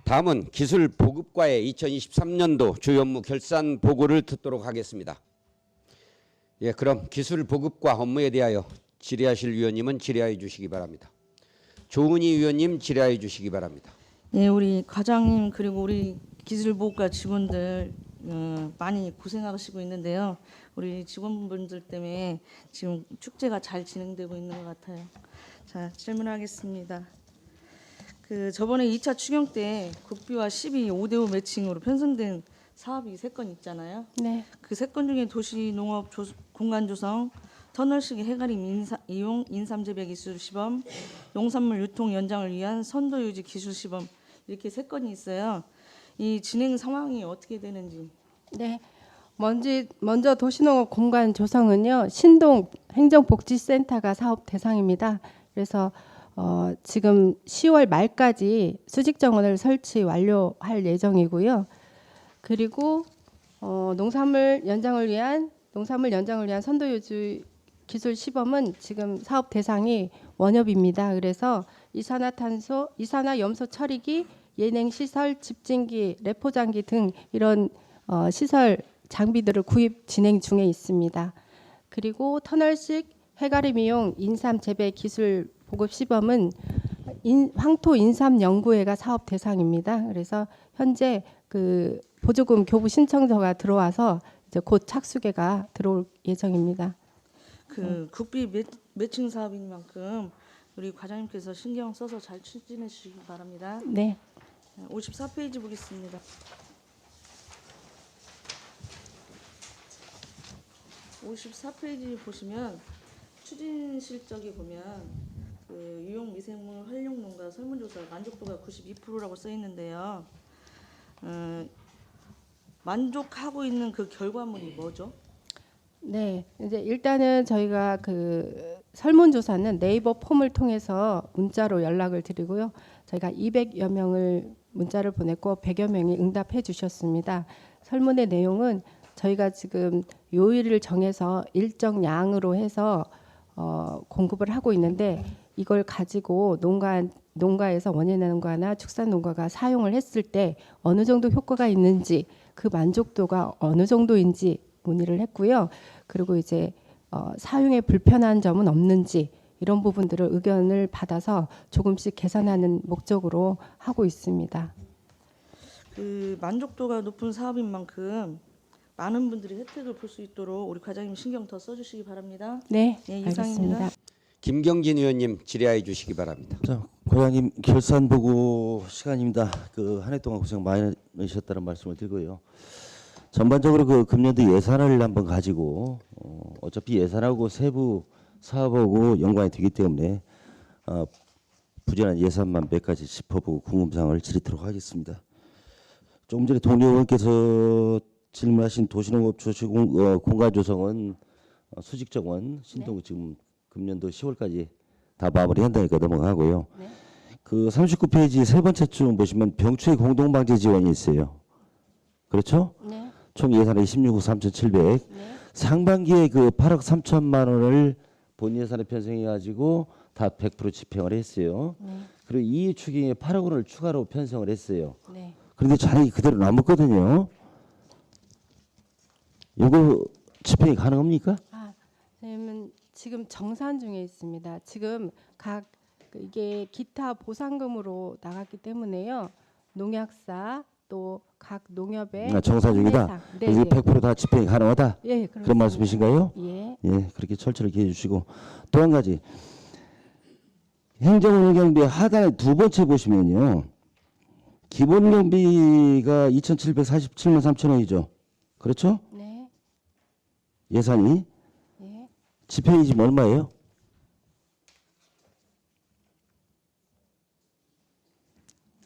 다음은 기술보급과의 2023년도 주요 업무 결산 보고를 듣도록 하겠습니다. 예, 그럼 기술보급과 업무에 대하여 질의하실 위원님은 질의해 주시기 바랍니다. 조은희 위원님 질의해 주시기 바랍니다. 네, 우리 과장님 그리고 우리 기술보호과 직원들 많이 고생하시고 있는데요. 우리 직원분들 때문에 지금 축제가 잘 진행되고 있는 것 같아요. 자, 질문하겠습니다. 저번에 2차 추경 때 국비와 12 5대5 매칭으로 편성된 사업이 3건 있잖아요. 네. 그 3건 중에 도시농업 공간 조성, 터널식 해가림 이용 인삼 재배 기술 시범, 농산물 유통 연장을 위한 선도 유지 기술 시범 이렇게 3건이 있어요. 이 진행 상황이 어떻게 되는지. 네. 먼저 도시농업 공간 조성은요. 신동 행정복지센터가 사업 대상입니다. 그래서 지금 10월 말까지 수직 정원을 설치 완료할 예정이고요. 그리고 농산물 연장을 위한 선도 유지 기술 시범은 지금 사업 대상이 원협입니다. 그래서 이산화염소 처리기, 예냉 시설, 집진기, 레포장기 등 이런 시설 장비들을 구입 진행 중에 있습니다. 그리고 터널식 해가림 이용 인삼 재배 기술 보급 시범은 황토 인삼 연구회가 사업 대상입니다. 그래서 현재 그 보조금 교부 신청서가 들어와서 이제 곧 착수계가 들어올 예정입니다. 국비 매칭 사업인 만큼 우리 과장님께서 신경 써서 잘 추진해 주시기 바랍니다. 네. 54페이지 보겠습니다. 54페이지 보시면 추진 실적에 보면 유용 미생물 활용 농가 설문조사 만족도가 92%라고 써 있는데요. 만족하고 있는 그 결과물이 뭐죠? 네, 이제 일단은 저희가 그 설문조사는 네이버 폼을 통해서 문자로 연락을 드리고요. 저희가 200여 명을 문자를 보냈고 100여 명이 응답해 주셨습니다. 설문의 내용은 저희가 지금 요일을 정해서 일정 양으로 해서 공급을 하고 있는데 이걸 가지고 농가에서 원예 농가나 축산 농가가 사용을 했을 때 어느 정도 효과가 있는지 그 만족도가 어느 정도인지 문의를 했고요. 그리고 이제 사용에 불편한 점은 없는지 이런 부분들을 의견을 받아서 조금씩 개선하는 목적으로 하고 있습니다. 만족도가 높은 사업인 만큼 많은 분들이 혜택을 볼 수 있도록 우리 과장님 신경 더 써주시기 바랍니다. 네, 이상입니다. 알겠습니다. 김경진 의원님 질의해 주시기 바랍니다. 자, 과장님 결산 보고 시간입니다. 한 해 동안 고생 많으셨다는 말씀을 드리고요. 전반적으로 금년도 예산을 한번 가지고 어차피 예산하고 세부 사업하고 연관이 되기 때문에 부재한 예산만 몇 가지 짚어보고 궁금사항을 질의토록 하겠습니다. 조금 전에 동료 의원께서 질문하신 도시농업 공간 조성은 수직 정원 신동 지금 금년도 10월까지 다 마무리한다니까 넘어가고요. 네. 39페이지 세 번째 줄 보시면 병추의 공동방제 지원이 있어요. 그렇죠? 네. 총 예산이 16억 3,700. 네. 상반기에 8억 3천만 원을 본 예산에 편성해 가지고 다 100% 집행을 했어요. 네. 그리고 이 추경에 8억 원을 추가로 편성을 했어요. 네. 그런데 잔액이 그대로 남았거든요. 이거 집행이 가능합니까? 선생님은 지금 정산 중에 있습니다. 지금 이게 기타 보상금으로 나갔기 때문에요. 농약사 또 각 농협의 정산 중이다. 네, 이게 네. 100%다 집행이 가능하다. 예, 그렇습니다. 그런 말씀이신가요? 예. 예, 그렇게 철저하게 해주시고 또 한 가지 행정운영경비 하단에 두 번째 보시면요. 기본경비가 2,747만 3천 원이죠. 그렇죠? 네. 예산이 예. 집행이 지금 얼마예요?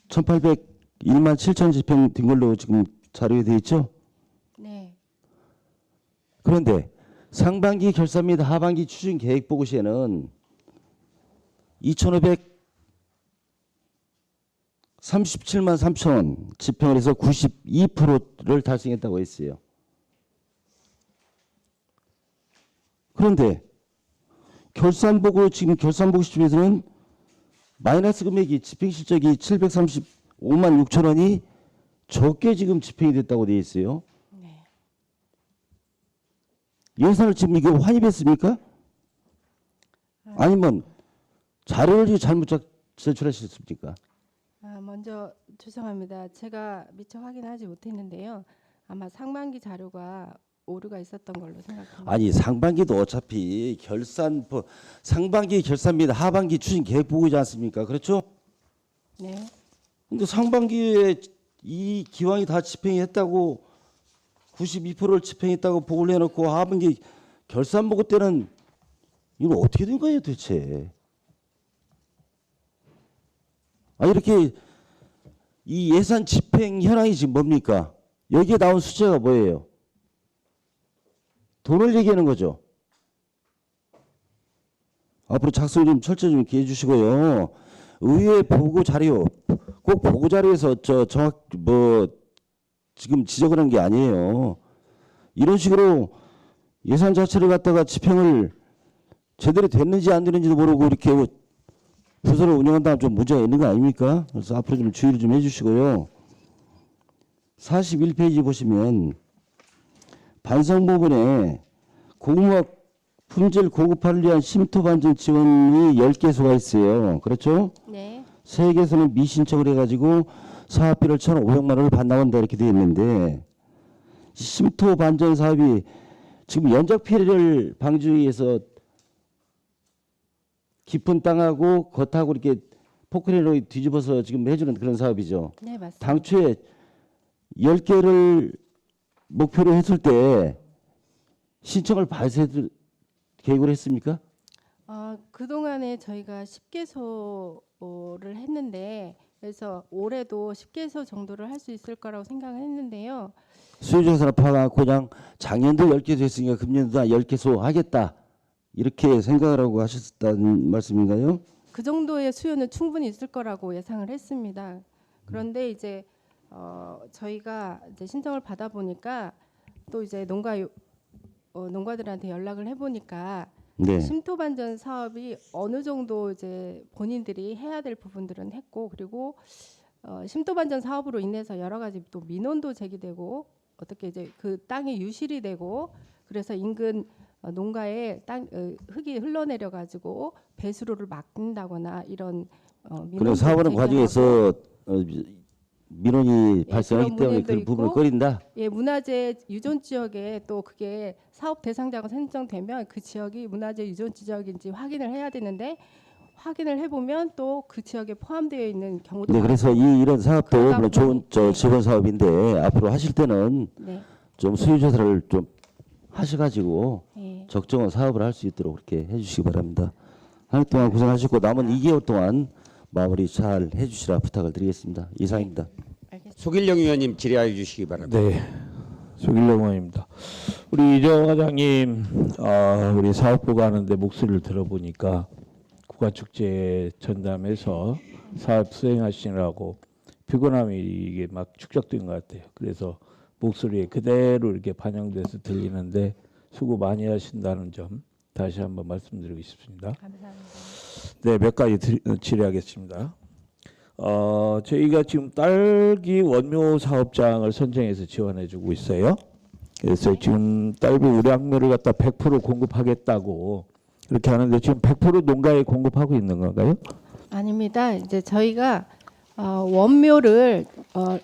1,801만 7천 집행된 걸로 지금 자료에 되어 있죠? 네. 그런데 상반기 결산 및 하반기 추진 계획 보고 시에는 2,537만 3천 원 집행을 해서 92%를 달성했다고 했어요. 그런데 결산보고 지금 결산보고 시점에서는 마이너스 금액이 집행 실적이 5만 6천 원이 적게 지금 집행이 됐다고 돼 있어요. 네. 예산을 지금 이게 환입했습니까? 아니면 자료를 잘못 제출하셨습니까? 먼저 죄송합니다. 제가 미처 확인하지 못했는데요. 아마 상반기 자료가 오류가 있었던 걸로 생각합니다. 아니 상반기도 어차피 상반기 결산 및 하반기 추진 계획 보고이지 않습니까? 그렇죠? 네. 근데 상반기에 이 기왕이 다 집행이 했다고 92%를 집행했다고 보고를 해놓고 하반기 결산 보고 때는 이거 어떻게 된 거예요 도대체? 이렇게 이 예산 집행 현황이 지금 뭡니까? 여기에 나온 숫자가 뭐예요? 돈을 얘기하는 거죠. 앞으로 작성 좀 철저히 좀 기해 주시고요. 의회 보고 자료 꼭 보고 자료에서 지금 지적을 한 게 아니에요. 이런 식으로 예산 자체를 갖다가 집행을 제대로 됐는지 안 됐는지도 모르고 이렇게 부서를 운영한다면 좀 문제가 있는 거 아닙니까? 그래서 앞으로 좀 주의를 좀 해주시고요. 41페이지 보시면 반성 부분에 고공학 품질 고급화를 위한 심도 반전 지원이 10개소가 있어요. 그렇죠? 네. 3개소는 미신청을 해가지고 사업비를 1,500만 원을 반납한다 이렇게 되어 있는데 심도 반전 사업이 지금 연작 피해를 방지하기 위해서 깊은 땅하고 겉하고 이렇게 포크레인으로 뒤집어서 지금 해주는 그런 사업이죠. 네, 맞습니다. 당초에 10개를 목표로 했을 때 신청을 발생을 계획을 했습니까? 그동안에 저희가 10개소를 했는데 그래서 올해도 10개소 정도를 할 수 있을 거라고 생각을 했는데요. 수요조사를 파악하고 그냥 작년도 10개소 했으니까 금년도 10개소 하겠다 이렇게 생각을 하고 하셨다는 말씀인가요? 그 정도의 수요는 충분히 있을 거라고 예상을 했습니다. 그런데 이제 저희가 이제 신청을 받아 보니까 또 이제 농가들한테 연락을 해보니까 네. 심도 반전 사업이 어느 정도 이제 본인들이 해야 될 부분들은 했고 그리고 심도 반전 사업으로 인해서 여러 가지 또 민원도 제기되고 어떻게 이제 그 땅이 유실이 되고 그래서 인근 농가에 흙이 흘러내려 가지고 배수로를 막는다거나 이런 그런 민원도 사업하는 제기하고 과정에서 민원이 예, 발생하기 그런 때문에 문제도 그 부분을 있고, 꺼린다. 예, 문화재 유존 지역에 또 그게 사업 대상자가 선정되면 그 지역이 문화재 유존 지역인지 확인을 해야 되는데 확인을 해보면 또 그 지역에 포함되어 있는 경우도 네, 그래서 이런 사업도 그러다 물론 좋은 보니- 지원 사업인데 앞으로 하실 때는 네, 좀 수요조사를 좀 하셔가지고 예, 적정한 사업을 할 수 있도록 그렇게 해주시기 바랍니다. 한 해 동안 고생하시고 남은 2개월 동안 마무리 잘 해주시라 부탁을 드리겠습니다. 이상입니다. 알겠습니다. 소길령 의원님 질의하여 주시기 바랍니다. 네, 소길령 의원입니다. 우리 이정 과장님, 우리 사업부가 하는데 목소리를 들어보니까 국가축제 전담해서 사업 수행하시느라고 피곤함이 이게 막 축적된 것 같아요. 그래서 목소리에 그대로 이렇게 반영돼서 들리는데 수고 많이 하신다는 점 다시 한번 말씀드리고 싶습니다. 감사합니다. 네, 몇 가지 질의하겠습니다. 저희가 지금 딸기 원묘 사업장을 선정해서 지원해주고 있어요. 그래서 지금 딸기 우량묘를 갖다 100% 공급하겠다고 이렇게 하는데 지금 100% 농가에 공급하고 있는 건가요? 아닙니다. 이제 저희가 원묘를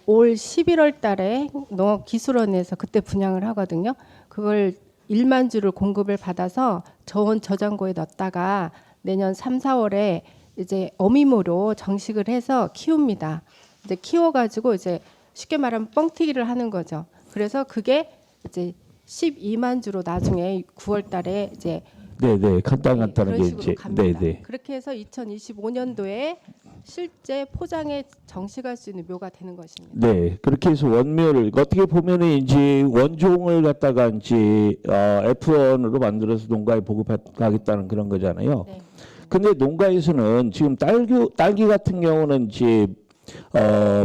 올 11월 달에 농업기술원에서 그때 분양을 하거든요. 그걸 1만 주를 공급을 받아서 저온 저장고에 넣었다가 내년 3, 4월에 이제 어미모로 정식을 해서 키웁니다. 이제 키워가지고 이제 쉽게 말하면 뻥튀기를 하는 거죠. 그래서 그게 이제 12만 주로 나중에 9월달에 이제 네, 간단하게 그런 식으로 이제 갑니다. 네. 그렇게 해서 2025년도에 실제 포장에 정식할 수 있는 묘가 되는 것입니다. 네, 그렇게 해서 원묘를 어떻게 보면은 이제 원종을 갖다가 이제 F1으로 만들어서 농가에 보급하겠다는 그런 거잖아요. 네. 근데 농가에서는 지금 딸기 같은 경우는 이제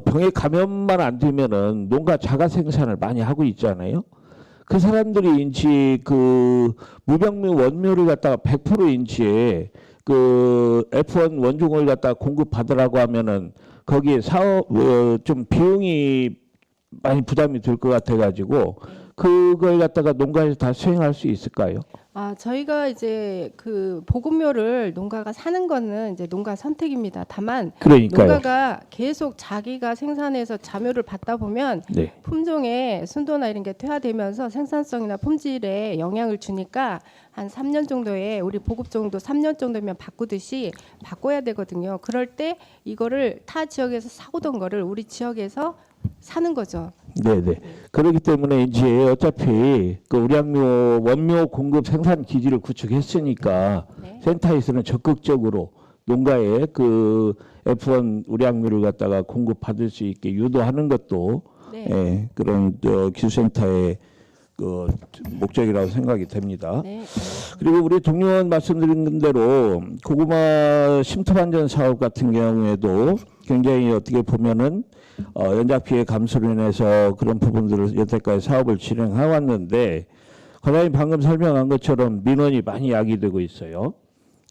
병에 감염만 안 되면은 농가 자가 생산을 많이 하고 있잖아요. 그 사람들이 이제 그 무병묘 원묘를 갖다가 100% 이제 그 F1 원종을 갖다가 공급받으라고 하면은 거기에 사업 좀 비용이 많이 부담이 될 것 같아가지고 그걸 갖다가 농가에서 다 수행할 수 있을까요? 저희가 이제 그 보급료를 농가가 사는 거는 이제 농가 선택입니다. 다만 그러니까요. 농가가 계속 자기가 생산해서 자묘를 받다 보면 네. 품종의 순도나 이런 게 퇴화되면서 생산성이나 품질에 영향을 주니까 한 3년 정도에 우리 보급 정도 3년 정도면 바꾸듯이 바꿔야 되거든요. 그럴 때 이거를 타 지역에서 사오던 거를 우리 지역에서 사는 거죠. 네네. 그렇기 때문에 이제 어차피 그 우량묘 원묘 공급 생산 기지를 구축했으니까 네. 센터에서는 적극적으로 농가에 그 F1 우량묘를 갖다가 공급받을 수 있게 유도하는 것도 네. 예, 그런 기술센터의 그 목적이라고 생각이 됩니다. 네. 그리고 우리 동료원 말씀드린 대로 고구마 심토반전 사업 같은 경우에도 굉장히 어떻게 보면은 연작 피해 감소로 인해서 그런 부분들을 여태까지 사업을 진행해 왔는데 과장님 방금 설명한 것처럼 민원이 많이 야기되고 있어요.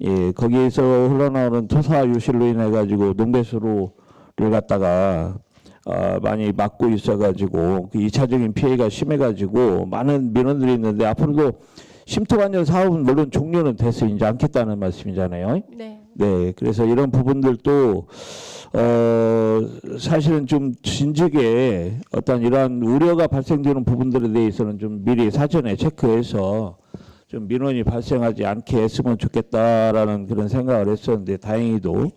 예, 거기에서 흘러나오는 토사 유실로 인해 가지고 농배수로를 갖다가 많이 막고 있어가지고 그 2차적인 피해가 심해가지고 많은 민원들이 있는데 앞으로도 심토반전 사업은 물론 종료는 돼서 이제 않겠다는 말씀이잖아요. 네. 네, 그래서 이런 부분들도 사실은 좀 진즉에 어떤 이러한 우려가 발생되는 부분들에 대해서는 좀 미리 사전에 체크해서 좀 민원이 발생하지 않게 했으면 좋겠다라는 그런 생각을 했었는데 다행히도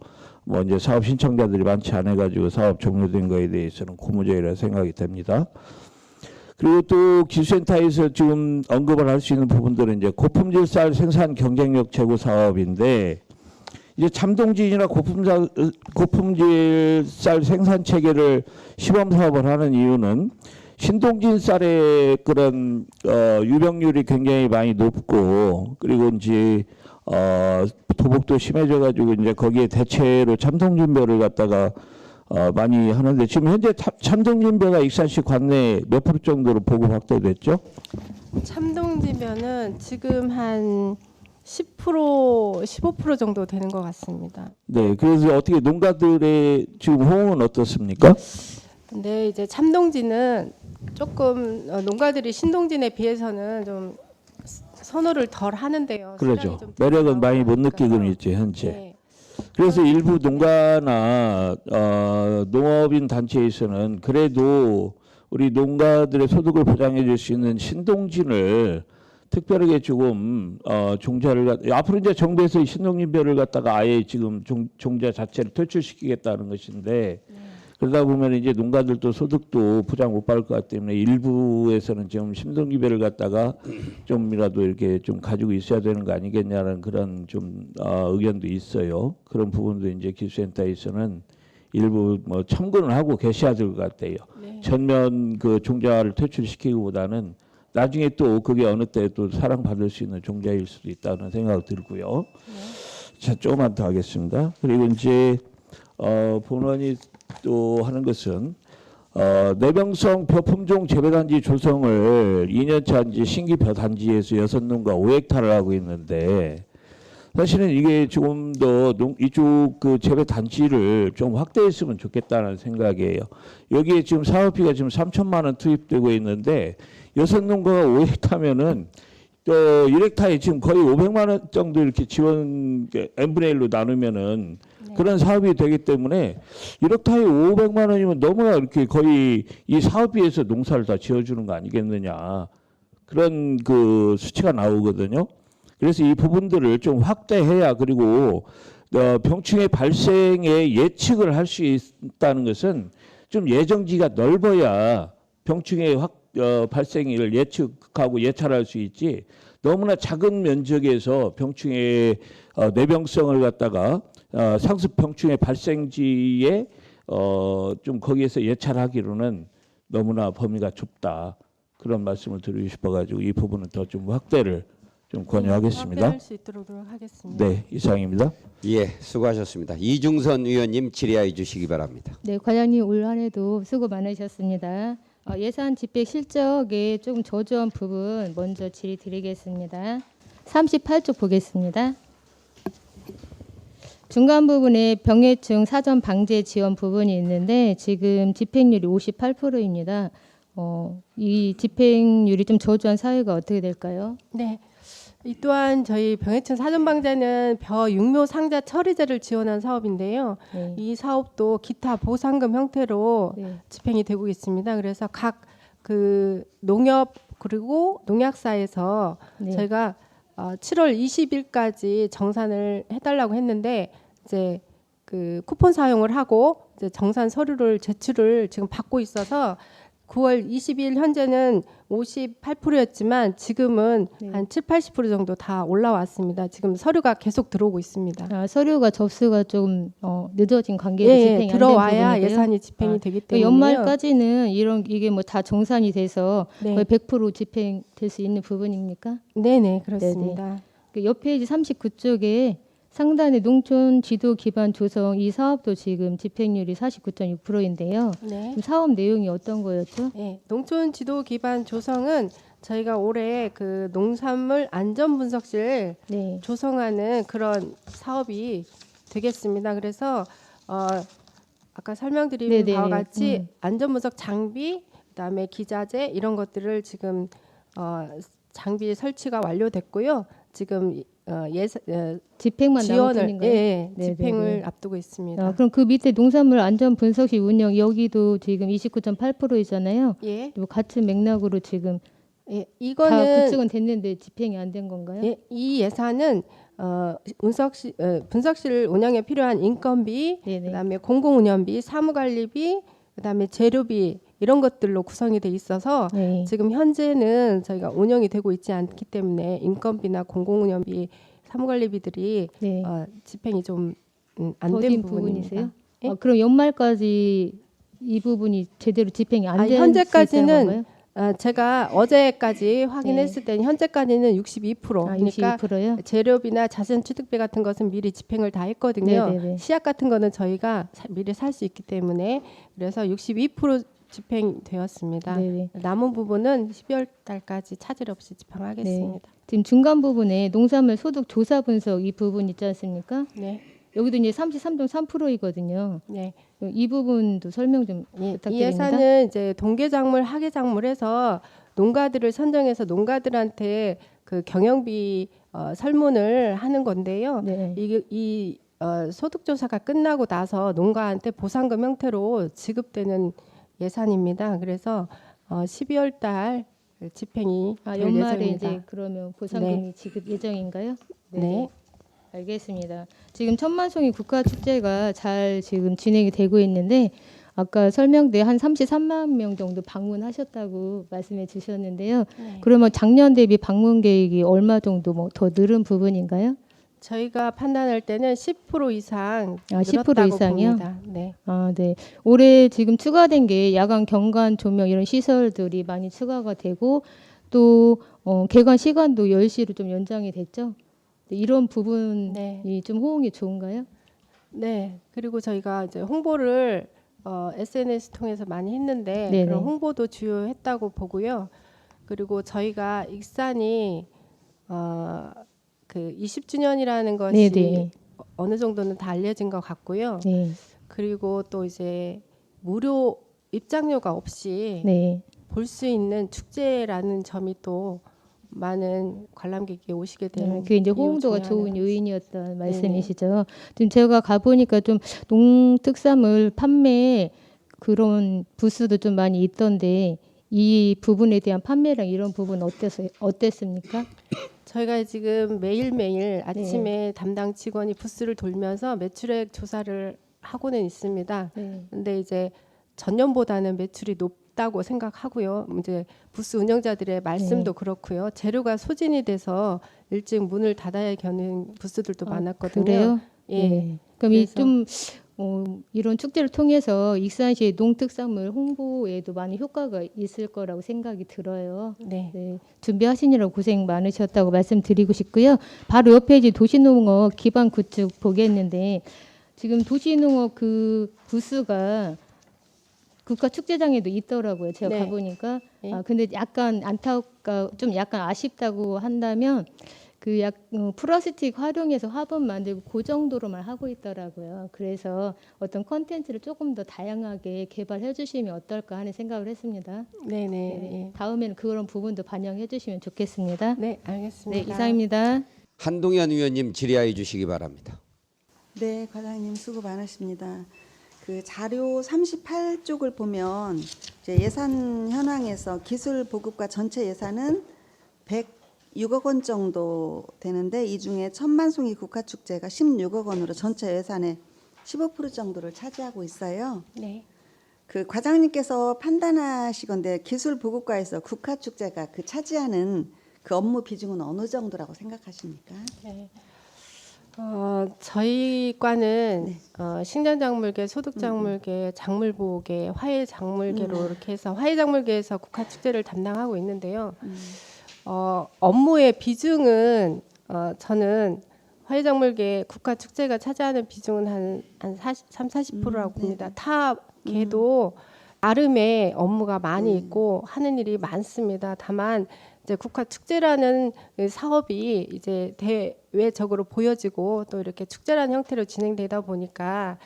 뭐 이제 사업 신청자들이 많지 않아 가지고 사업 종료된 거에 대해서는 고무적이라 생각이 됩니다. 그리고 또 기술센터에서 지금 언급을 할 수 있는 부분들은 이제 고품질 쌀 생산 경쟁력 제고 사업인데 이제 참동진이나 고품질 쌀 생산 체계를 시범 사업을 하는 이유는 신동진 쌀의 그런 유병률이 굉장히 많이 높고 그리고 이제 도복도 심해져 가지고 이제 거기에 대체로 참동진벼를 갖다가 많이 하는데 지금 현재 참동진벼가 익산시 관내에 몇 프로 정도로 보급 확대됐죠? 참동지면은 지금 한 10%, 15% 정도 되는 것 같습니다. 네, 그래서 어떻게 농가들의 지금 호응은 어떻습니까? 근데 이제 참동지는 조금 농가들이 신동진에 비해서는 좀 선호를 덜 하는데요. 그렇죠. 수량이 좀 매력은 많이 못 들어가니까요. 느끼고는 있죠 현재. 네. 그래서 일부 농가나 농업인 단체에서는 그래도 우리 농가들의 소득을 보장해 줄 수 있는 신동진을 특별하게 조금 종자를 앞으로 이제 정부에서 이 신동진벼를 갖다가 아예 지금 종자 자체를 퇴출시키겠다는 것인데 그러다 보면 이제 농가들도 소득도 보장 못 받을 것 같기 때문에 일부에서는 지금 신동진벼를 갖다가 좀이라도 이렇게 좀 가지고 있어야 되는 거 아니겠냐는 그런 좀 의견도 있어요. 그런 부분도 이제 기술센터에서는 일부 뭐 참고는 하고 계셔야 될 것 같아요. 네. 전면 그 종자를 퇴출시키기보다는 나중에 또 그게 어느 때 또 사랑받을 수 있는 종자일 수도 있다는 생각이 들고요. 자, 조금만 더 하겠습니다. 그리고 이제 본원이 또 하는 것은 내병성 벼품종 재배단지 조성을 2년차 이제 신규 벼단지에서 6농가 5헥타를 하고 있는데 사실은 이게 조금 더 이쪽 그 재배 단지를 좀 확대했으면 좋겠다는 생각이에요. 여기에 지금 사업비가 지금 3천만 원 투입되고 있는데 6농가가 5헥타면은 1헥타에 지금 거의 500만 원 정도 이렇게 지원 n분의 1로 나누면은 그런 사업이 되기 때문에 1헥타에 500만 원이면 너무나 이렇게 거의 이 사업비에서 농사를 다 지어주는 거 아니겠느냐 그런 그 수치가 나오거든요. 그래서 이 부분들을 좀 확대해야 그리고 병충해 발생의 예측을 할 수 있다는 것은 좀 예정지가 넓어야 병충해 발생을 예측하고 예찰할 수 있지 너무나 작은 면적에서 병충해 내병성을 갖다가 상습 병충해 발생지에 좀 거기에서 예찰하기로는 너무나 범위가 좁다 그런 말씀을 드리고 싶어가지고 이 부분은 더 좀 확대를 좀 권유하겠습니다. 확대할 수 있도록 하겠습니다. 네, 이상입니다. 예, 수고하셨습니다. 이중선 의원님 질의해 주시기 바랍니다. 네, 과장님 올 한해도 수고 많으셨습니다. 예산 집행 실적에 조금 저조한 부분 먼저 질의 드리겠습니다. 38쪽 보겠습니다. 중간 부분에 병해충 사전 방제 지원 부분이 있는데 지금 집행률이 58%입니다. 이 집행률이 좀 저조한 사유가 어떻게 될까요? 네. 이 또한 저희 병해충 사전 방제는 벼육묘 상자 처리제를 지원한 사업인데요. 네. 이 사업도 기타 보상금 형태로 네. 집행이 되고 있습니다. 그래서 각 그 농협 그리고 농약사에서 네. 저희가 7월 20일까지 정산을 해달라고 했는데 이제 그 쿠폰 사용을 하고 이제 정산 서류를 제출을 지금 받고 있어서 9월 20일 현재는 58%였지만 지금은 네. 한 70-80% 정도 다 올라왔습니다. 지금 서류가 계속 들어오고 있습니다. 서류가 접수가 좀 늦어진 관계로 예, 집행이 안 된 들어와야 부분이고요. 예산이 집행이 되기 그 때문에 연말까지는 이게 뭐 다 정산이 돼서 네. 거의 100% 집행될 수 있는 부분입니까? 네네 그렇습니다. 그 옆 페이지 39쪽에 상단의 농촌 지도 기반 조성 이 사업도 지금 집행률이 49.6%인데요. 네. 사업 내용이 어떤 거였죠? 네, 농촌 지도 기반 조성은 저희가 올해 그 농산물 안전 분석실 네. 조성하는 그런 사업이 되겠습니다. 그래서 아까 설명드린 네네. 바와 같이 안전 분석 장비, 그다음에 기자재 이런 것들을 지금 장비 설치가 완료됐고요. 지금 집행만 남은 지원을 뿐인가요? 네네네. 집행을 앞두고 있습니다. 그럼 그 밑에 농산물 안전 분석실 운영 여기도 지금 29.8%이잖아요. 예, 같은 맥락으로 지금 예, 다 이거는 구축은 됐는데 집행이 안 된 건가요? 예, 이 예산은 분석실 운영에 필요한 인건비, 네네. 그다음에 공공운영비, 사무관리비, 그다음에 재료비 이런 것들로 구성이 돼 있어서 네. 지금 현재는 저희가 운영이 되고 있지 않기 때문에 인건비나 공공운영비, 사무관리비들이 네. 집행이 좀 안 더딘 된 부분이세요? 부분입니다. 예? 그럼 연말까지 이 부분이 제대로 집행이 안 된 현재까지는 제가 어제까지 확인했을 때는 현재까지는 62%. 그러니까 62%요? 재료비나 자선 취득비 같은 것은 미리 집행을 다 했거든요. 네네네. 씨앗 같은 거는 저희가 미리 살 수 있기 때문에 그래서 62% 집행되었습니다. 네네. 남은 부분은 12월 달까지 차질 없이 집행하겠습니다. 지금 중간 부분에 농산물 소득 조사 분석 이 부분 있지 않습니까? 네. 여기도 이제 33.3%이거든요. 네. 이 부분도 설명 좀 이 부탁드립니다. 예산은 이제 동계작물, 하계작물에서 농가들을 선정해서 농가들한테 그 경영비 설문을 하는 건데요. 네. 이 소득조사가 끝나고 나서 농가한테 보상금 형태로 지급되는 예산입니다. 그래서 12월 달 집행이 될 연말에 예정입니다. 이제 그러면 보상금이 지급 예정인가요? 네. 알겠습니다. 지금 천만송이 국가축제가 잘 지금 진행이 되고 있는데 아까 설명대 한 33만 명 정도 방문하셨다고 말씀해 주셨는데요. 네. 그러면 작년 대비 방문 계획이 얼마 정도 뭐 더 늘은 부분인가요? 저희가 판단할 때는 10% 이상 10% 늘었다고 이상이요? 봅니다. 네. 네. 올해 지금 추가된 게 야간 경관 조명 이런 시설들이 많이 추가가 되고 또 개관 시간도 10시로 좀 연장이 됐죠. 이런 부분이 네. 좀 호응이 좋은가요? 네. 그리고 저희가 이제 홍보를 SNS 통해서 많이 했는데 네네. 그런 홍보도 주요했다고 보고요. 그리고 저희가 익산이 그 20주년이라는 것이 네네. 어느 정도는 다 알려진 것 같고요. 네. 그리고 또 이제 무료 입장료가 없이 네. 볼 수 있는 축제라는 점이 또 많은 관람객이 오시게 되는 그게 이제 이유 호응도가 중에 좋은 하나가 요인이었던 말씀이시죠. 지금 제가 가보니까 좀 농특산물 판매 그런 부스도 좀 많이 있던데 이 부분에 대한 판매량 이런 부분 어땠습니까? 저희가 지금 매일매일 아침에 담당 직원이 부스를 돌면서 매출액 조사를 하고는 있습니다. 네. 근데 이제 전년보다는 매출이 높다고 생각하고요. 이제 부스 운영자들의 말씀도 그렇고요. 재료가 소진이 돼서 일찍 문을 닫아야 하는 부스들도 많았거든요. 그래요? 예. 네. 그럼 그래서- 좀 이런 축제를 통해서 익산시의 농특산물 홍보에도 많이 효과가 있을 거라고 생각이 들어요. 네. 네, 준비하시느라고 고생 많으셨다고 말씀드리고 싶고요. 바로 옆에 이제 도시농업 기반 구축 보겠는데 지금 도시농업 그 부스가 국가축제장에도 있더라고요. 제가 네. 가보니까. 네. 근데 약간 안타깝고 좀 약간 아쉽다고 한다면 플라스틱 활용해서 화분 만들고 그 정도로만 하고 있더라고요. 그래서 어떤 콘텐츠를 조금 더 다양하게 개발해 주시면 어떨까 하는 생각을 했습니다. 네네. 네, 다음에는 그런 부분도 반영해 주시면 좋겠습니다. 네, 네, 알겠습니다. 이상입니다. 한동현 의원님 질의하여 주시기 바랍니다. 네, 과장님 수고 많으십니다. 그 자료 38쪽을 보면 이제 예산 현황에서 기술 보급과 전체 예산은 106억 원 정도 되는데 이 중에 천만송이 국화축제가 16억 원으로 전체 예산의 15% 정도를 차지하고 있어요. 네. 그 과장님께서 판단하시건대 기술 보급과에서 국화축제가 그 차지하는 그 업무 비중은 어느 정도라고 생각하십니까? 네. 저희 과는 네. 식량작물계, 소득작물계, 작물보호계, 화훼작물계로 이렇게 해서 화훼작물계에서 국화축제를 담당하고 있는데요. 업무의 비중은 저는 화훼작물계 국화축제가 차지하는 비중은 한 40~40%라고 봅니다. 타 계도 나름의 업무가 많이 있고 하는 일이 많습니다. 다만 이제 국화축제라는 사업이 이제 대외적으로 보여지고 또 이렇게 축제라는 형태로 진행되다 보니까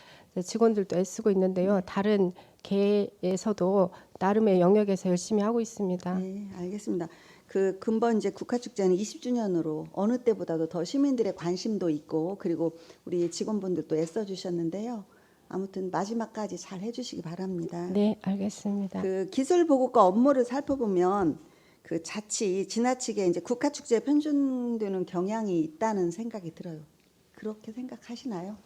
직원들도 애쓰고 있는데요. 다른 계에서도 나름의 영역에서 열심히 하고 있습니다. 네, 알겠습니다. 그 근본 이제 국화축제는 20주년으로 어느 때보다도 더 시민들의 관심도 있고 그리고 우리 직원분들도 애써 주셨는데요. 아무튼 마지막까지 잘 해주시기 바랍니다. 네, 알겠습니다. 그 기술 보급과 업무를 살펴보면 그 지나치게 이제 국화축제에 편중되는 경향이 있다는 생각이 들어요. 그렇게 생각하시나요?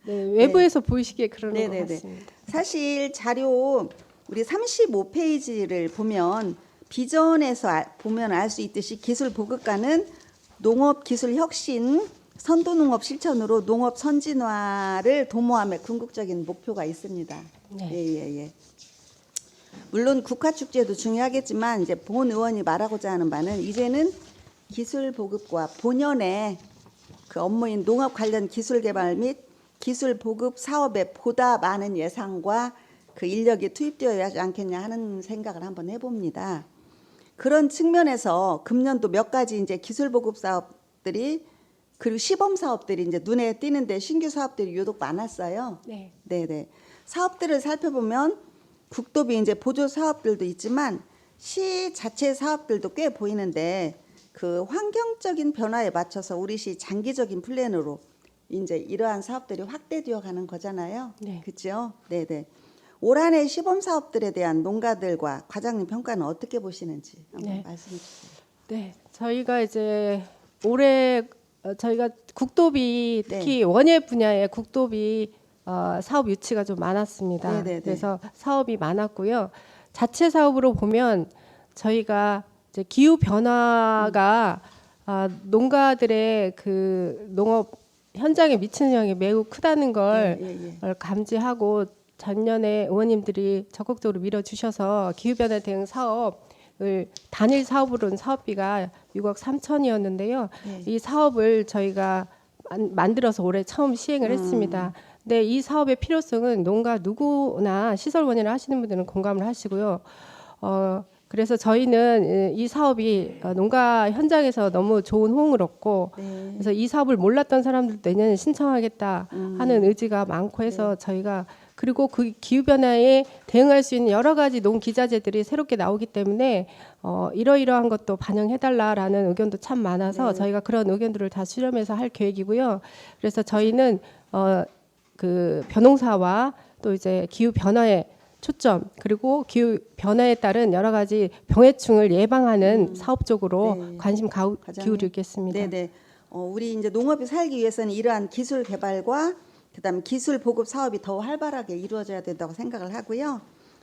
네, 외부에서 보이시기에 그러는 것 네네네. 같습니다. 사실 자료 우리 35페이지를 보면 비전에서 보면 알 수 있듯이 기술 보급과는 농업 기술 혁신, 선도 농업 실천으로 농업 선진화를 도모함의 궁극적인 목표가 있습니다. 네. 예. 물론 국화축제도 중요하겠지만 이제 본 의원이 말하고자 하는 바는 이제는 기술 보급과 본연의 그 업무인 농업 관련 기술 개발 및 기술 보급 사업에 보다 많은 예산과 그 인력이 투입되어야 하지 않겠냐 하는 생각을 한번 해봅니다. 그런 측면에서 금년도 몇 가지 이제 기술 보급 사업들이 그리고 시범 사업들이 이제 눈에 띄는데 신규 사업들이 유독 많았어요. 네. 네네. 사업들을 살펴보면 국도비 이제 보조 사업들도 있지만 시 자체 사업들도 꽤 보이는데 그 환경적인 변화에 맞춰서 우리 시 장기적인 플랜으로 이제 이러한 사업들이 확대되어 가는 거잖아요. 네. 그렇죠? 네네. 올 한 해 시범 사업들에 대한 농가들과 과장님 평가는 어떻게 보시는지 한번 네. 말씀해 주세요. 네, 저희가 이제 올해 저희가 국도비 네. 특히 원예 분야의 국도비 사업 유치가 좀 많았습니다. 네네네. 그래서 사업이 많았고요. 자체 사업으로 보면 저희가 이제 기후 변화가 농가들의 그 농업 현장에 미치는 영향이 매우 크다는 걸 예. 감지하고 작년에 의원님들이 적극적으로 밀어주셔서 기후변화 대응 사업을 단일 사업으로는 사업비가 6억 3천이었는데요. 네. 이 사업을 저희가 만들어서 올해 처음 시행을 했습니다. 근데 이 사업의 필요성은 농가 누구나 시설 원예를 하시는 분들은 공감을 하시고요. 그래서 저희는 이 사업이 농가 현장에서 너무 좋은 호응을 얻고 네. 그래서 이 사업을 몰랐던 사람들도 내년에 신청하겠다 하는 의지가 많고 해서 저희가 그리고 그 기후 변화에 대응할 수 있는 여러 가지 농 기자재들이 새롭게 나오기 때문에 이러이러한 것도 반영해달라라는 의견도 참 많아서 저희가 그런 의견들을 다 수렴해서 할 계획이고요. 그래서 저희는 그 벼농사와 또 이제 기후 변화에 초점 그리고 기후 변화에 따른 여러 가지 병해충을 예방하는 사업 쪽으로 네. 관심 과장님. 기울이겠습니다. 네네. 우리 이제 농업이 살기 위해서는 이러한 기술 개발과 그다음에 기술 보급 사업이 더 활발하게 이루어져야 된다고 생각을 하고요.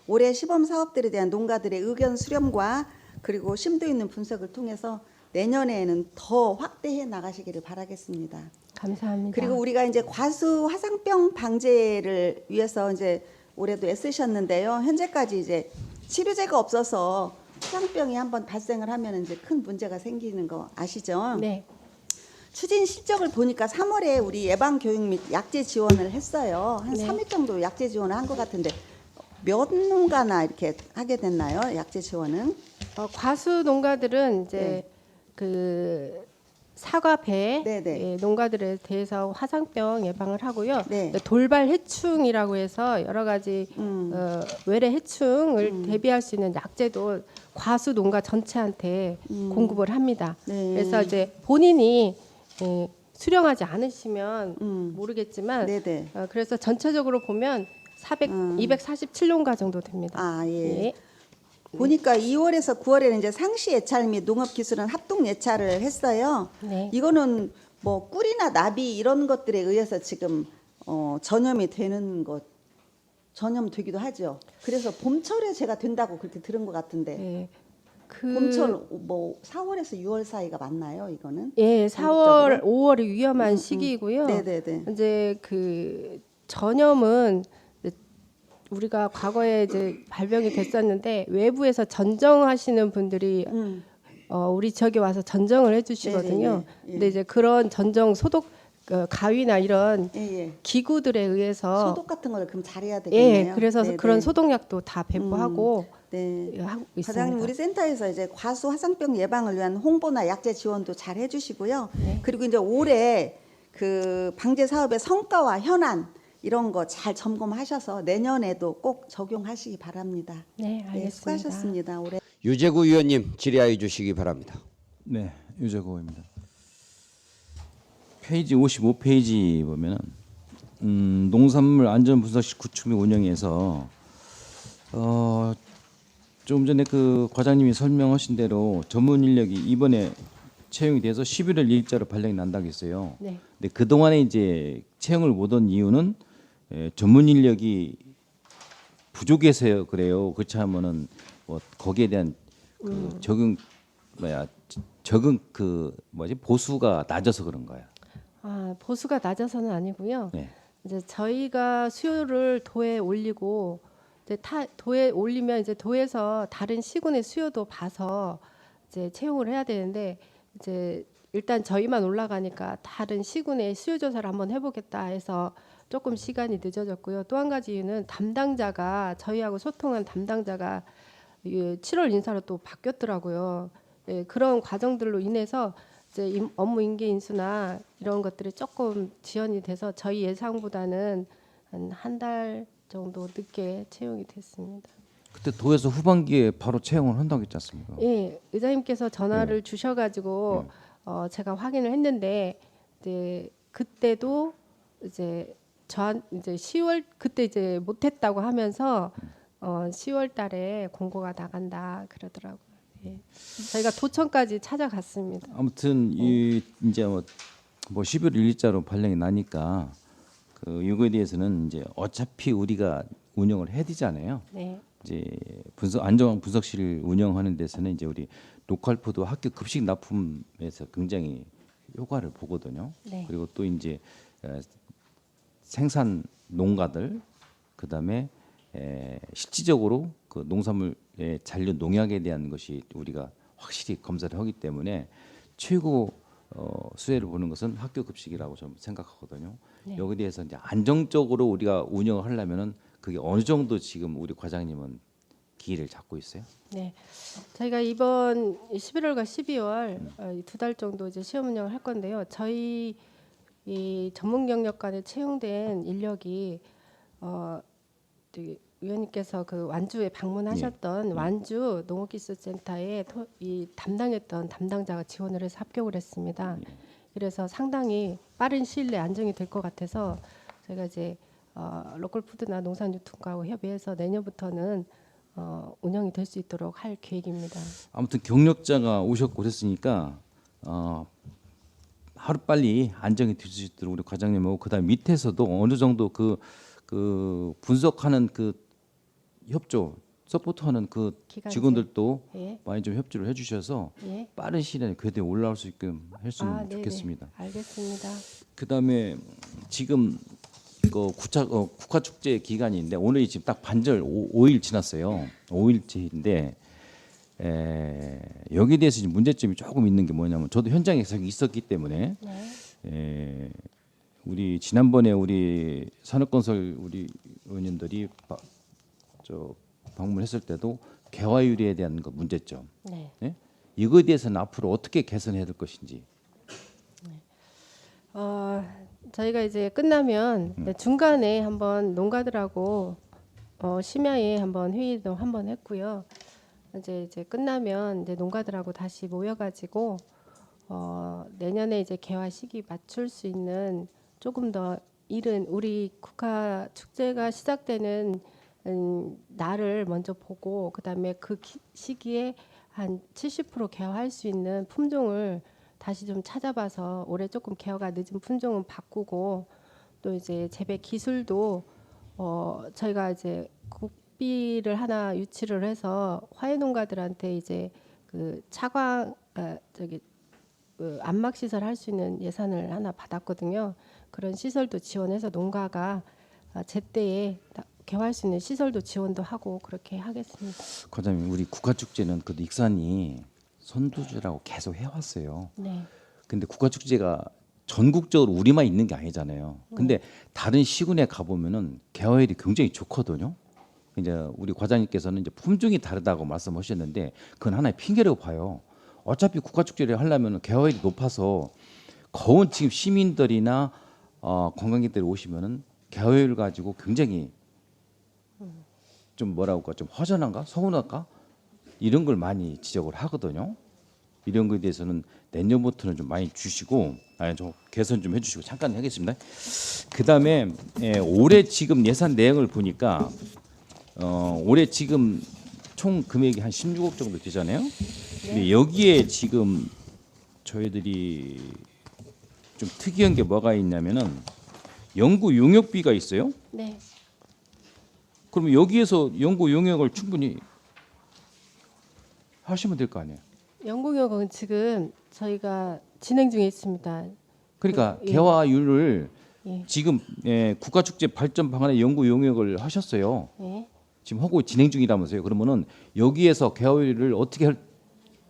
올해 시범 사업들에 대한 농가들의 의견 수렴과 그리고 심도 있는 분석을 통해서 내년에는 더 확대해 나가시기를 바라겠습니다. 감사합니다. 그리고 우리가 이제 과수 화상병 방제를 위해서 이제 올해도 애쓰셨는데요. 현재까지 이제 치료제가 없어서 화상병이 한번 발생을 하면 이제 큰 문제가 생기는 거 아시죠? 네. 추진 실적을 보니까 3월에 우리 예방 교육 및 약제 지원을 했어요. 한 네. 3일 정도 약제 지원을 한 것 같은데 몇 농가나 이렇게 하게 됐나요? 약제 지원은? 과수 농가들은 이제 네. 그 사과배 네네. 예, 농가들에 대해서 화상병 예방을 하고요. 네. 돌발 해충이라고 해서 여러 가지 외래 해충을 대비할 수 있는 약제도 과수 농가 전체한테 공급을 합니다. 네. 그래서 이제 본인이 수령하지 않으시면 모르겠지만 네네. 그래서 전체적으로 보면 247농가 정도 됩니다. 아 예. 예. 보니까 2월에서 9월에는 이제 상시 예찰 및 농업기술원 합동 예찰을 했어요. 네. 이거는 뭐 꿀이나 나비 이런 것들에 의해서 지금 전염이 되는 것, 전염되기도 하죠. 그래서 봄철에 제가 된다고 그렇게 들은 것 같은데 네. 봄철 뭐 4월에서 6월 사이가 맞나요? 이거는? 예, 4월, 전국적으로? 5월이 위험한 시기이고요. 네네네. 이제 그 전염은 이제 우리가 과거에 이제 발병이 됐었는데 외부에서 전정하시는 분들이 우리 지역에 와서 전정을 해주시거든요. 네네네. 예. 근데 이제 그런 전정 소독 가위나 이런 예. 기구들에 의해서 소독 같은 걸 그럼 잘해야 되겠네요. 예, 그래서 네네. 그런 소독약도 다 배포하고 네. 하고 있습니다. 과장님 우리 센터에서 이제 과수 화상병 예방을 위한 홍보나 약제 지원도 잘 해주시고요. 네. 그리고 이제 올해 그 방제 사업의 성과와 현안 이런 거 잘 점검하셔서 내년에도 꼭 적용하시기 바랍니다. 네, 알겠습니다. 수고하셨습니다. 올해. 유재구 의원님 질의하여 주시기 바랍니다. 네, 유재고입니다. 페이지 55페이지 보면은 농산물 안전 분석실 구축 및 운영에서 좀 전에 그 과장님이 설명하신 대로 전문 인력이 이번에 채용이 돼서 11월 1일자로 발령이 난다고 했어요. 네. 근데 그 동안에 이제 채용을 못한 이유는 전문 인력이 부족해서요. 그래요. 그렇지 않으면은 뭐 거기에 대한 그 적응 그 뭐지 보수가 낮아서 그런 거야. 아, 보수가 낮아서는 아니고요. 네. 이제 저희가 수요를 도에 올리고 이제 도에 올리면 이제 도에서 다른 시군의 수요도 봐서 이제 채용을 해야 되는데 이제 일단 저희만 올라가니까 다른 시군의 수요 조사를 한번 해보겠다 해서 조금 시간이 늦어졌고요. 또 한 가지 이유는 담당자가 저희하고 소통한 담당자가 7월 인사로 또 바뀌었더라고요. 네, 그런 과정들로 인해서 이제 업무 인계 인수나 이런 것들이 조금 지연이 돼서 저희 예상보다는 한 달 정도 늦게 채용이 됐습니다. 그때 도에서 후반기에 바로 채용을 한다고 했지 않습니까? 예, 의장님께서 전화를 주셔가지고 제가 확인을 했는데 이제 그때도 이제 이제 10월 그때 이제 못했다고 하면서 10월달에 공고가 나간다 그러더라고요. 예. 저희가 도청까지 찾아갔습니다. 아무튼 이 이제 뭐 11월 1일자로 발령이 나니까 그 이거에 대해서는 이제 어차피 우리가 운영을 해야 되잖아요. 네, 이제 안전 분석실 운영하는 데서는 이제 우리 로컬 푸드 학교 급식 납품에서 굉장히 효과를 보거든요. 네. 그리고 또 이제 생산 농가들 그다음에 실질적으로 그 농산물의 잔류 농약에 대한 것이 우리가 확실히 검사를 하기 때문에 최고 수혜를 보는 것은 학교 급식이라고 저는 생각하거든요. 네. 여기에 대해서 이제 안정적으로 우리가 운영을 하려면은 그게 어느 정도 지금 우리 과장님은 기회를 잡고 있어요? 네. 저희가 이번 11월과 12월 두 달 정도 이제 시험 운영을 할 건데요. 저희 이 전문 경력관에 채용된 인력이 위원님께서 그 완주에 방문하셨던 완주 농업기술센터에 이 담당했던 담당자가 지원을 해서 합격을 했습니다. 그래서 상당히 빠른 시일 내에 안정이 될 것 같아서 저희가 이제 로컬푸드나 농산유통과하고 협의해서 내년부터는 운영이 될 수 있도록 할 계획입니다. 아무튼 경력자가 오셨고 그랬으니까 하루 빨리 안정이 될 수 있도록 우리 과장님하고 그다음 밑에서도 어느 정도 그 분석하는 그 협조 서포트하는 그 기관지. 직원들도 예. 많이 좀 협조를 해주셔서 예. 빠른 시일에 궤도에 올라올 수 있게끔 했으면 네네. 좋겠습니다. 알겠습니다. 그다음에 지금 그 국화 축제 기간인데 오늘이 지금 딱 반절 5일 지났어요. 5일째인데 여기에 대해서 지금 문제점이 조금 있는 게 뭐냐면 저도 현장에 있었기 때문에 네. 우리 지난번에 우리 산업건설 우리 의원님들이 방문했을 때도 개화유리에 대한 거 문제점. 네. 네? 이거에 대해서는 앞으로 어떻게 개선해야 될 것인지. 저희가 이제 끝나면 중간에 한번 농가들하고 심야에 한번 회의도 한번 했고요. 이제 끝나면 이제 농가들하고 다시 모여가지고 내년에 이제 개화 시기 맞출 수 있는 조금 더 이른 우리 국화 축제가 시작되는 날을 먼저 보고 그다음에 그 시기에 한 70% 개화할 수 있는 품종을 다시 좀 찾아봐서 올해 조금 개화가 늦은 품종은 바꾸고 또 이제 재배 기술도 저희가 이제 국비를 하나 유치를 해서 화훼 농가들한테 이제 그 차광 안막 시설 할 수 있는 예산을 하나 받았거든요. 그런 시설도 지원해서 농가가 제때에 개화할 수 있는 시설도 지원도 하고 그렇게 하겠습니다. 과장님, 우리 국화축제는 그래도 익산이 선두주라고 계속 해왔어요. 네. 근데 국화축제가 전국적으로 우리만 있는 게 아니잖아요. 근데 다른 시군에 가보면은 개화율이 굉장히 좋거든요. 이제 우리 과장님께서는 이제 품종이 다르다고 말씀하셨는데 그건 하나의 핑계라고 봐요. 어차피 국화축제를 하려면 개화율이 높아서 거운 지금 시민들이나 관광객들이 오시면은 개화율 가지고 굉장히 좀 뭐라고 할까, 좀 허전한가, 서운할까 이런 걸 많이 지적을 하거든요. 이런 거에 대해서는 내년부터는 좀 많이 주시고, 좀 개선 좀 해주시고 잠깐 하겠습니다. 그 다음에 올해 지금 예산 내용을 보니까 올해 지금 총 금액이 한 16억 정도 되잖아요. 근데 여기에 지금 저희들이 좀 특이한 게 뭐가 있냐면은 연구 용역비가 있어요. 네. 그러면 여기에서 연구 용역을 충분히 하시면 될 거 아니에요. 연구용역은 지금 저희가 진행 중에 있습니다. 그러니까 예. 개화율을 예. 지금 국가축제 발전 방안에 연구 용역을 하셨어요. 예. 지금 하고 진행 중이라면서요. 그러면은 여기에서 개화율을 어떻게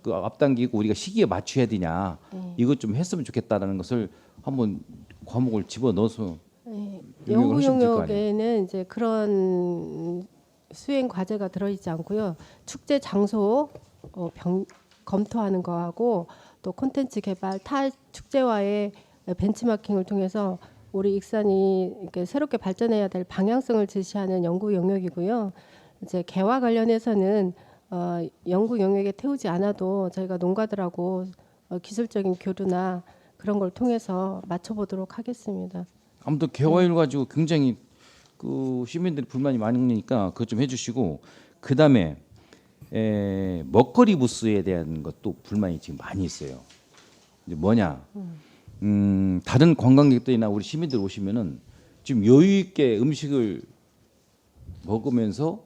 그 앞당기고 우리가 시기에 맞춰야 되냐 이것 좀 했으면 좋겠다라는 것을 한번 과목을 집어 넣어서 네. 용역을 하시면 될거 아니에요. 연구용역에는 이제 그런 수행 과제가 들어있지 않고요. 축제 장소 검토하는 거하고 또 콘텐츠 개발, 타 축제와의 벤치마킹을 통해서 우리 익산이 이렇게 새롭게 발전해야 될 방향성을 제시하는 연구 영역이고요. 이제 개화 관련해서는 연구 영역에 태우지 않아도 저희가 농가들하고 기술적인 교류나 그런 걸 통해서 맞춰보도록 하겠습니다. 아무튼 개화율 가지고 굉장히 그 시민들이 불만이 많으니까 그것 좀 해주시고, 그 다음에 먹거리 부스에 대한 것도 불만이 지금 많이 있어요. 이제 뭐냐? 다른 관광객들이나 우리 시민들 오시면은 지금 여유 있게 음식을 먹으면서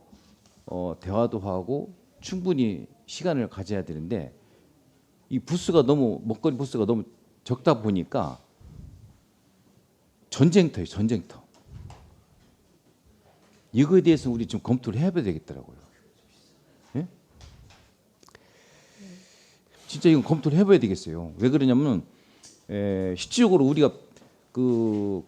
대화도 하고 충분히 시간을 가져야 되는데 이 부스가 너무 먹거리 부스가 너무 적다 보니까 전쟁터예요, 전쟁터. 이거에 대해서 우리 좀 검토를 해야 되겠더라고요. 예? 진짜 이건 검토를 해봐야 되겠어요. 왜 그러냐면 실질적으로 우리가 그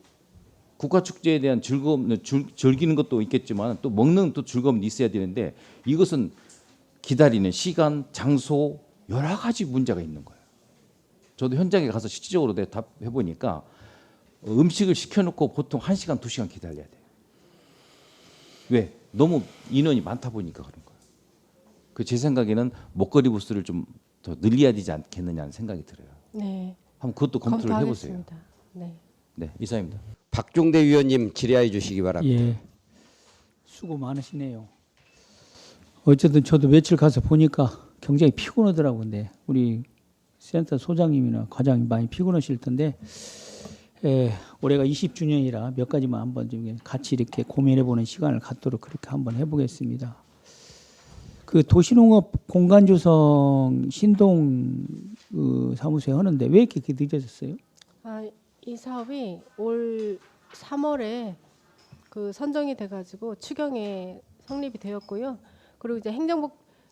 국가 축제에 대한 즐거움, 즐기는 것도 있겠지만 또 먹는 또 즐거움이 있어야 되는데 이것은 기다리는 시간, 장소 여러 가지 문제가 있는 거예요. 저도 현장에 가서 실질적으로 답해 보니까 음식을 시켜놓고 보통 1시간, 2시간 기다려야 돼요. 왜? 너무 인원이 많다 보니까 그런 거예요. 제 생각에는 먹거리 부스를 좀 더 늘려야 되지 않겠느냐는 생각이 들어요. 네. 한번 그것도 검토를 해보세요. 검토하겠습니다. 네. 네, 이상입니다. 박종대 위원님 질의해 주시기 바랍니다. 예, 수고 많으시네요. 어쨌든 저도 며칠 가서 보니까 굉장히 피곤하더라고요. 근데 우리 센터 소장님이나 과장님 많이 피곤하실 텐데 올해가 20주년이라 몇 가지만 한번 좀 같이 이렇게 고민해보는 시간을 갖도록 그렇게 한번 해보겠습니다. 그 도시농업 공간 조성 신동 사무소에 하는데 왜 이렇게 늦어졌어요? 이 사업이 올 3월에 그 선정이 돼가지고 추경에 성립이 되었고요. 그리고 이제 행정부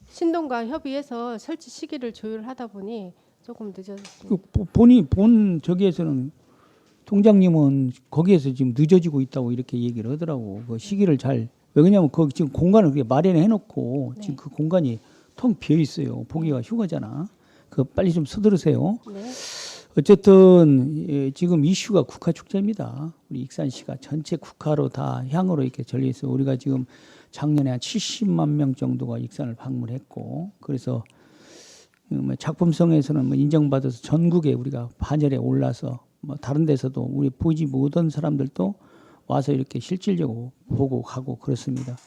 신동과 협의해서 설치 시기를 조율하다 보니 조금 늦어졌습니다. 본 저기에서는 통장님은 거기에서 지금 늦어지고 있다고 이렇게 얘기를 하더라고. 그 시기를 잘 왜냐하면 거기 지금 공간을 그렇게 마련해 놓고 네. 지금 그 공간이 텅 비어 있어요. 보기가 흉하잖아. 그 빨리 좀 서두르세요. 네. 어쨌든 지금 이슈가 국화 축제입니다. 우리 익산시가 전체 국화로 다 향으로 이렇게 전려 있어요. 우리가 지금 작년에 한 70만 명 정도가 익산을 방문했고, 그래서 작품성에서는 뭐 인정받아서 전국에 우리가 반열에 올라서 뭐 다른 데서도 우리 보지 못한 사람들도 와서 이렇게 실질적으로 보고 가고 그렇습니다.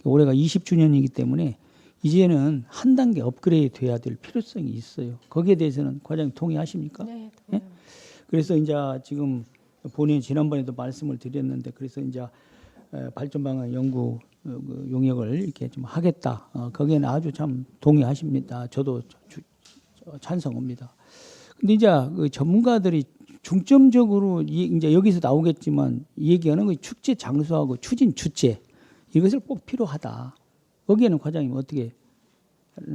올해가 20주년이기 때문에 이제는 한 단계 업그레이드 돼야 될 필요성이 있어요. 거기에 대해서는 과장님 동의하십니까? 네. 예? 그래서 이제 지금 본인 지난번에도 말씀을 드렸는데, 그래서 이제 발전 방안 연구 용역을 이렇게 좀 하겠다. 거기에는 아주 참 동의하십니다. 저도 찬성합니다. 근데 이제 그 전문가들이 중점적으로 이제 여기서 나오겠지만 얘기하는 그 축제 장소하고 추진 주체 이것을 꼭 필요하다. 거기에는 과장님 어떻게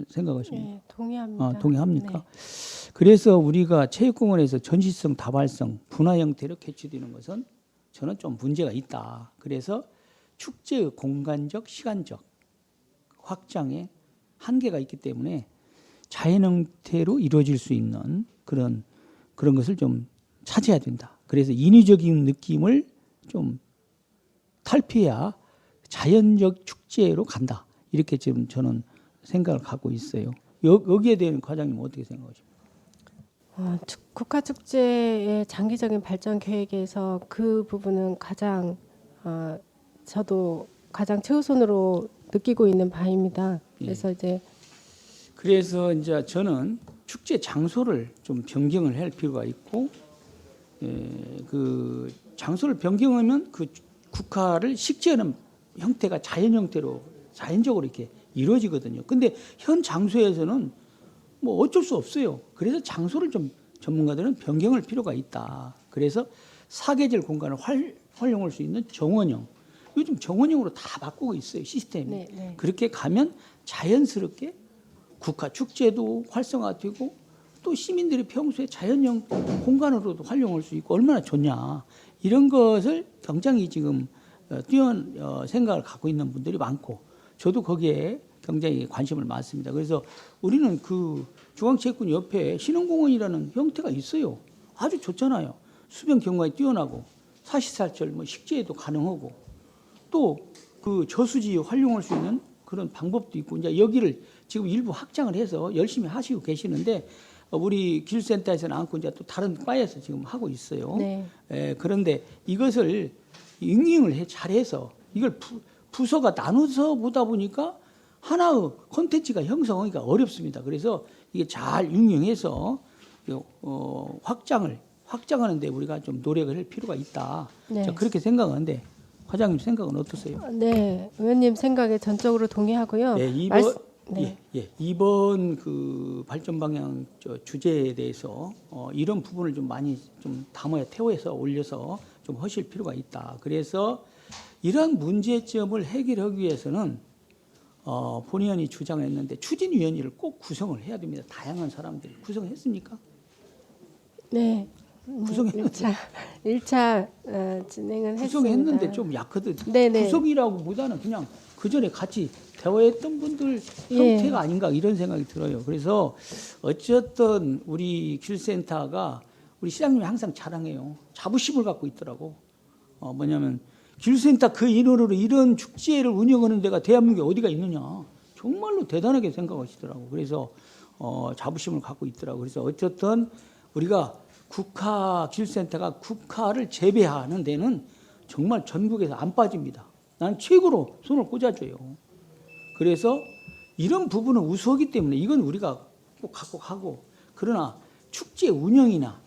생각하십니까? 네, 동의합니다. 동의합니까? 네. 그래서 우리가 체육공원에서 전시성, 다발성, 분화 형태로 개최되는 것은 저는 좀 문제가 있다. 그래서 축제의 공간적, 시간적 확장에 한계가 있기 때문에 자연 형태로 이루어질 수 있는 그런 것을 좀 찾아야 된다. 그래서 인위적인 느낌을 좀 탈피해야 자연적 축제로 간다. 이렇게 지금 저는 생각을 갖고 있어요. 여기에 대한 과장님 어떻게 생각하십니까? 국화 축제의 장기적인 발전 계획에서 그 부분은 가장 저도 가장 최우선으로 느끼고 있는 바입니다. 그래서 이제 저는 축제 장소를 좀 변경을 할 필요가 있고, 그 장소를 변경하면 그 국화를 식재하는 형태가 자연 형태로 자연적으로 이렇게 이루어지거든요. 근데 현 장소에서는 뭐 어쩔 수 없어요. 그래서 장소를 좀 전문가들은 변경할 필요가 있다. 그래서 사계절 공간을 활용할 수 있는 정원형. 요즘 정원형으로 다 바꾸고 있어요, 시스템이. 네. 그렇게 가면 자연스럽게 국화 축제도 활성화되고 또 시민들이 평소에 자연형 공간으로도 활용할 수 있고 얼마나 좋냐. 이런 것을 굉장히 지금 뛰어난 생각을 갖고 있는 분들이 많고, 저도 거기에 굉장히 관심을 많습니다. 그래서 우리는 그 중앙체육관 옆에 신흥공원이라는 형태가 있어요. 아주 좋잖아요. 수변 경관이 뛰어나고 사시사철 뭐 식재도 가능하고 또 그 저수지 활용할 수 있는 그런 방법도 있고, 이제 여기를 지금 일부 확장을 해서 열심히 하시고 계시는데, 우리 기술센터에서는 않고 이제 또 다른 과에서 지금 하고 있어요. 네. 그런데 이것을 응용을 잘해서 이걸 부서가 나눠서 보다 보니까 하나의 콘텐츠가 형성하기가 어렵습니다. 그래서 이게 잘 응용해서 확장하는데 우리가 좀 노력을 할 필요가 있다. 네. 자, 그렇게 생각하는데 과장님 생각은 어떠세요? 네, 의원님 생각에 전적으로 동의하고요. 이번 그 발전 방향 주제에 대해서 이런 부분을 좀 많이 좀 담아야 태워서 올려서 좀 하실 필요가 있다. 그래서 이러한 문제점을 해결하기 위해서는 본의원이 주장했는데 추진위원회를 꼭 구성을 해야 됩니다. 다양한 사람들이 구성했습니까? 네. 구성했는데 1차 진행은 했습니다. 구성했는데 좀 약하듯. 네네. 구성이라고보다는 그냥 그 전에 같이 대화했던 분들 예. 형태가 아닌가 이런 생각이 들어요. 그래서 어쨌든 우리 기술센터가 우리 시장님이 항상 자랑해요. 자부심을 갖고 있더라고. 뭐냐면 기술센터 그 인원으로 이런 축제를 운영하는 데가 대한민국에 어디가 있느냐. 정말로 대단하게 생각하시더라고. 그래서 자부심을 갖고 있더라고. 그래서 어쨌든 우리가 기술센터가 국화를 재배하는 데는 정말 전국에서 안 빠집니다. 나는 최고로 손을 꽂아줘요. 그래서 이런 부분은 우수하기 때문에 이건 우리가 꼭 갖고 가고, 그러나 축제 운영이나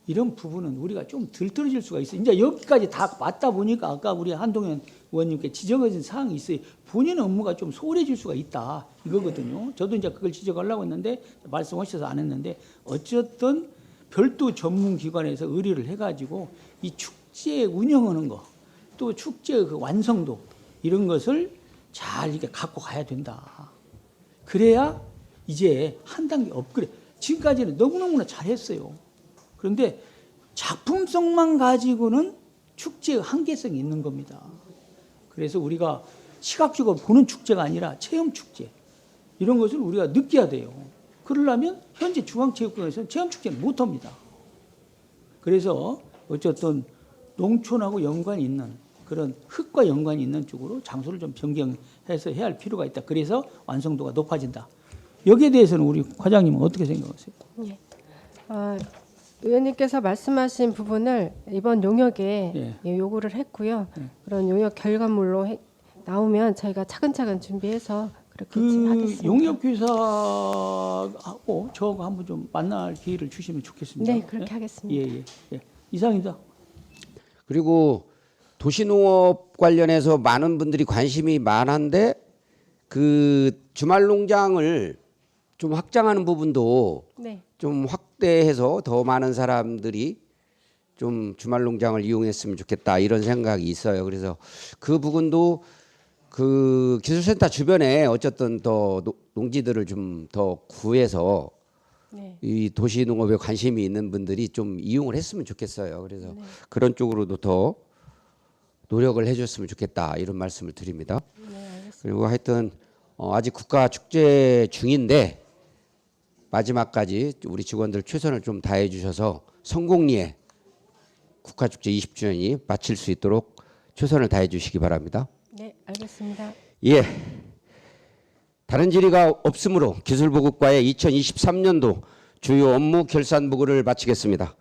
이런 부분은 우리가 좀 덜 떨어질 수가 있어요. 이제 여기까지 다 맞다 보니까 아까 우리 한동현 의원님께 지적하신 사항이 있어요. 본인 업무가 좀 소홀해질 수가 있다 이거거든요. 저도 이제 그걸 지적하려고 했는데 말씀하셔서 안 했는데, 어쨌든 별도 전문기관에서 의뢰를 해가지고 이 축제 운영하는 거, 또 축제의 그 완성도 이런 것을 잘 이렇게 갖고 가야 된다. 그래야 이제 한 단계 업그레이드. 지금까지는 너무너무나 잘했어요. 그런데 작품성만 가지고는 축제의 한계성이 있는 겁니다. 그래서 우리가 시각적으로 보는 축제가 아니라 체험 축제 이런 것을 우리가 느껴야 돼요. 그러려면 현재 중앙체육관에서는 체험축제는 못합니다. 그래서 어쨌든 농촌하고 연관이 있는 그런 흙과 연관이 있는 쪽으로 장소를 좀 변경해서 해야 할 필요가 있다. 그래서 완성도가 높아진다. 여기에 대해서는 우리 과장님은 어떻게 생각하세요? 의원님께서 말씀하신 부분을 이번 용역에 요구를 했고요. 그런 용역 결과물로 나오면 저희가 차근차근 준비해서 그렇게 하겠습니다. 용역회사하고 저하고 한번 좀 만날 기회를 주시면 좋겠습니다. 네, 그렇게 하겠습니다. 예. 이상입니다. 그리고 도시농업 관련해서 많은 분들이 관심이 많은데 그 주말 농장을 좀 확장하는 부분도 네. 좀 확대해서 더 많은 사람들이 좀 주말 농장을 이용했으면 좋겠다 이런 생각이 있어요. 그래서 그 부분도 그 기술센터 주변에 어쨌든 더 농지들을 좀 더 구해서 네. 이 도시 농업에 관심이 있는 분들이 좀 이용을 했으면 좋겠어요. 그래서 그런 쪽으로도 더 노력을 해줬으면 좋겠다 이런 말씀을 드립니다. 그리고 하여튼 아직 국가 축제 중인데 마지막까지 우리 직원들 최선을 좀 다해 주셔서 성공리에 국가 축제 20주년이 마칠 수 있도록 최선을 다해 주시기 바랍니다. 네, 알겠습니다. 예. 다른 질의가 없으므로 기술보급과의 2023년도 주요 업무 결산 보고를 마치겠습니다.